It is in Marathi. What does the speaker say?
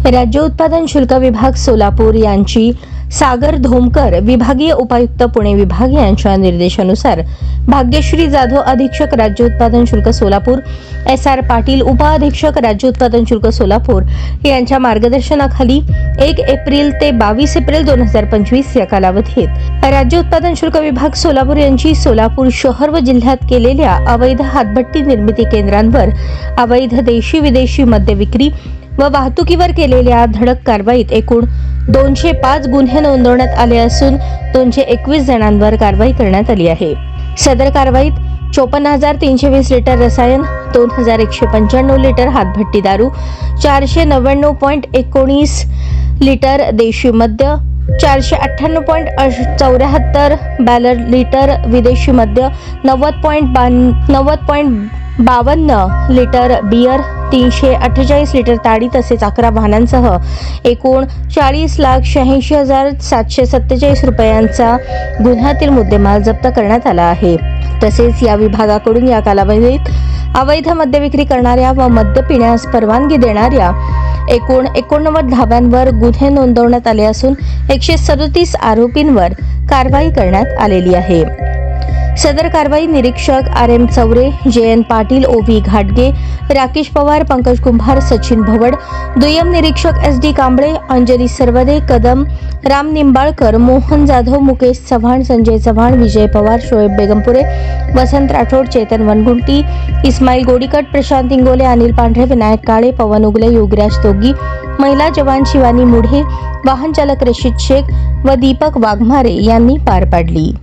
राज्य उत्पादन शुल्क विभाग सोलापूर यांची सागर धोमकर विभागीय उपायुक्त पुणे विभाग यांच्या निर्देशानुसार भाग्यश्री जाधव अधीक्षक राज्य उत्पादन शुल्क सोलापूर, SR पाटील उपअधीक्षक राज्य उत्पादन शुल्क सोलापूर यांच्या मार्गदर्शनाखाली 1 एप्रिल ते 22 एप्रिल 2025 या कालावधीत राज्य उत्पादन शुल्क विभाग सोलापूर यांची सोलापूर शहर व जिल्ह्यात केलेल्या अवैध हातभट्टी निर्मिती केंद्रांवर अवैध देशी विदेशी मद्य विक्री व वाहतुकीवर केलेल्या धडक कारवाईत एकूण 205 गुन्हे नोंदवण्यात आले असून 221 जणांवर कारवाई करण्यात आली आहे. सदर कारवाईत 54,320 लिटर रसायन, 2,195 लिटर हातभट्टी दारू, 499.19 लिटर देशी मद्य, 498.74 बॅलर लिटर विदेशी मद्य, 90.52 लिटर बियर, 348 लिटर ताडी तसेच 11 वाहनांसह एकूण 40,86,747 रुपयांचा गुन्ह्यातील मुद्देमाल जप्त करण्यात आला आहे. तसेच या विभागाकडून या कालावधीत अवैध मद्य विक्री करणाऱ्या व मद्य पिण्यास परवानगी देणाऱ्या एकूण 89 धाब्यांवर गुन्हे नोंदवण्यात आले असून 137 आरोपींवर कारवाई करण्यात आलेली आहे. सदर कारवाई निरीक्षक RM Chaure, JN Patil, OV घाटगे, राकेश पवार, पंकज कुंभार, सचिन भवड, दुय्यम निरीक्षक SD कांबळे, अंजली सरवदे, कदम, राम निंबाळकर, मोहन जाधव, मुकेश चव्हाण, संजय चव्हाण, विजय पवार, शोएब बेगमपुरे, वसंत राठोड, चेतन वनगुंटी, इस्माईल गोडीकट, प्रशांत इंगोले, अनिल पांढरे, विनायक काळे, पवन उगले, योगराज तोगी, महिला जवान शिवानी मुढे, वाहन चालक रशीद शेख व दीपक वाघमारे यांनी पार पाडली.